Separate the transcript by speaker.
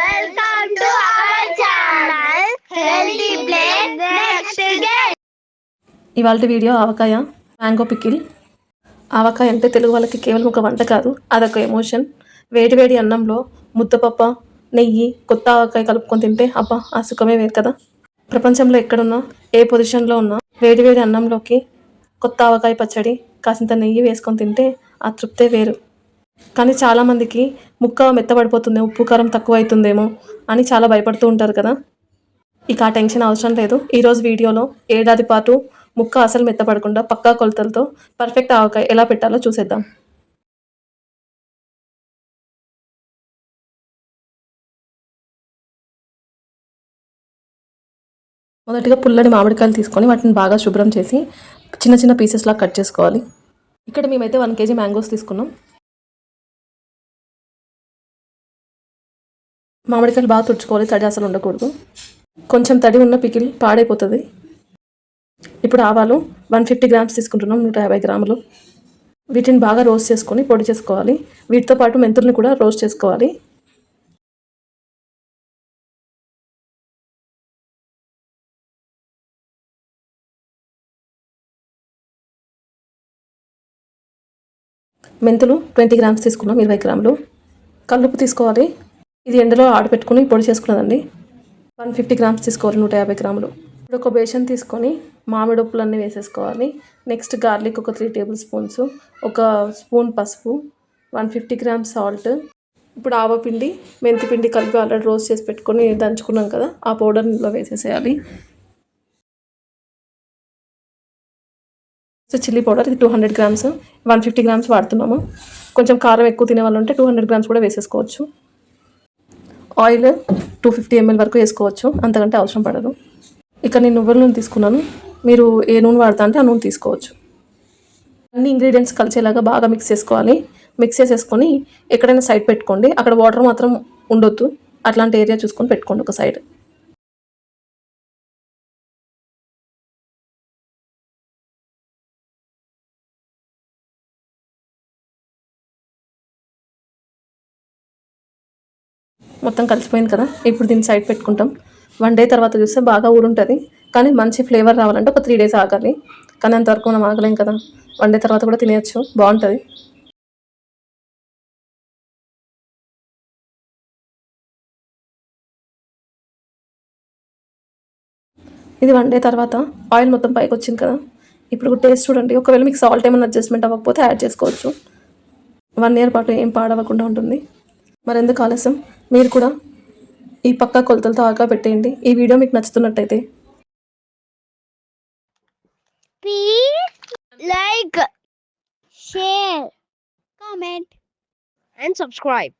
Speaker 1: Welcome to our channel Healthy Plate Next Day. ఇవాల్టి video ఆవకాయ mango pickle. ఆవకాయ అంటే తెలుగు వాళ్ళకి కేవలం ఒక వంట కాదు, అదొక ఎమోషన్. వేడి వేడి అన్నంలో ముద్దపప్ప, నెయ్యి, కొత్త ఆవకాయ కలుపుకొని తింటే అబ్బా ఆ సుఖమే వేరు కదా. ప్రపంచంలో ఎక్కడున్నా, ఏ పొజిషన్లో ఉన్నా వేడి వేడి అన్నంలోకి కొత్త ఆవకాయ పచ్చడి, కాసింత నెయ్యి వేసుకొని తింటే ఆ తృప్తే వేరు. కానీ చాలామందికి ముక్క మెత్తబడిపోతుంది, ఉప్పు కారం తక్కువ అవుతుందేమో అని చాలా భయపడుతూ ఉంటారు కదా. ఇక ఆ టెన్షన్ అవసరం లేదు. ఈరోజు వీడియోలో ఏడాది పాటు ముక్క అసలు మెత్తపడకుండా పక్కా కొలతలతో పర్ఫెక్ట్ ఆవకాయ ఎలా పెట్టాలో చూసేద్దాం. మొదటిగా పుల్లని మామిడికాయలు తీసుకొని వాటిని బాగా శుభ్రం చేసి చిన్న చిన్న పీసెస్లా కట్ చేసుకోవాలి. ఇక్కడ మేమైతే 1 kg మ్యాంగోస్ తీసుకున్నాం. మామిడికాయలు బాగా తుడుచుకోవాలి, తడి అసలు ఉండకూడదు. కొంచెం తడి ఉన్న పికిల్ పాడైపోతుంది. ఇప్పుడు ఆవాలు 150 గ్రామ్స్ తీసుకుంటున్నాం, 150 గ్రాములు. వీటిని బాగా రోస్ట్ చేసుకొని పొడి చేసుకోవాలి. వీటితో పాటు మెంతుల్ని కూడా రోస్ట్ చేసుకోవాలి. మెంతులు 20 గ్రామ్స్ తీసుకున్నాం, 20 గ్రాములు. కల్లుప్పు తీసుకోవాలి. ఇది ఎండలో ఆడపెట్టుకుని పొడి చేసుకున్నదండి. 150 గ్రామ్స్ తీసుకోవాలి, 150 గ్రాములు. ఇప్పుడు ఒక బేషన్ తీసుకొని మామిడొప్పులన్నీ వేసేసుకోవాలి. నెక్స్ట్ గార్లిక్ ఒక 3 టేబుల్ స్పూన్స్, ఒక స్పూన్ పసుపు, 150 గ్రామ్స్ సాల్ట్. ఇప్పుడు ఆవపిండి, మెంతిపిండి కలిపి ఆల్రెడీ రోస్ట్ చేసి పెట్టుకొని దంచుకున్నాం కదా, ఆ పౌడర్ ఇందులో వేసేసేయాలి. చిల్లీ పౌడర్ ఇది 200 గ్రామ్స్, 150 గ్రామ్స్ వాడుతున్నాము. కొంచెం కారం ఎక్కువ తినే వాళ్ళు ఉంటే 200 గ్రామ్స్ కూడా వేసేసుకోవచ్చు. ఆయిల్ 250 ml వరకు వేసుకోవచ్చు, అంతకంటే అవసరం పడదు. ఇక నేను నువ్వుల నూనె తీసుకున్నాను, మీరు ఏ నూనె వాడతా అంటే ఆ నూనె తీసుకోవచ్చు. అన్ని ఇంగ్రీడియంట్స్ కలిసేలాగా బాగా మిక్స్ చేసుకోవాలి. మిక్స్ చేసేసుకొని ఎక్కడైనా సైడ్ పెట్టుకోండి. అక్కడ వాటర్ మాత్రం ఉండొద్దు, అట్లాంటి ఏరియా చూసుకొని పెట్టుకోండి ఒక సైడ్. మొత్తం కలిసిపోయింది కదా, ఇప్పుడు దీన్ని సైడ్ పెట్టుకుంటాం. 1 day తర్వాత చూస్తే బాగా ఊరుంటుంది. కానీ మంచి ఫ్లేవర్ రావాలంటే ఒక 3 days ఆగాలి. కానీ అంతవరకు మనం ఆగలేం కదా, 1 day తర్వాత కూడా తినేయచ్చు, బాగుంటుంది. ఇది 1 day తర్వాత ఆయిల్ మొత్తం పైకి వచ్చింది కదా. ఇప్పుడు టేస్ట్ చూడండి. ఒకవేళ మీకు సాల్ట్ ఏమైనా అడ్జస్ట్మెంట్ అవ్వకపోతే యాడ్ చేసుకోవచ్చు. 1 year పాటు ఏం పాడవకుండా ఉంటుంది. మరెందుకు ఆలస్యం, మీరు కూడా ఈ పక్కా కొలతలతో ఆగా పెట్టేయండి. ఈ వీడియో మీకు నచ్చుతున్నట్టయితే
Speaker 2: please like, share, comment and subscribe.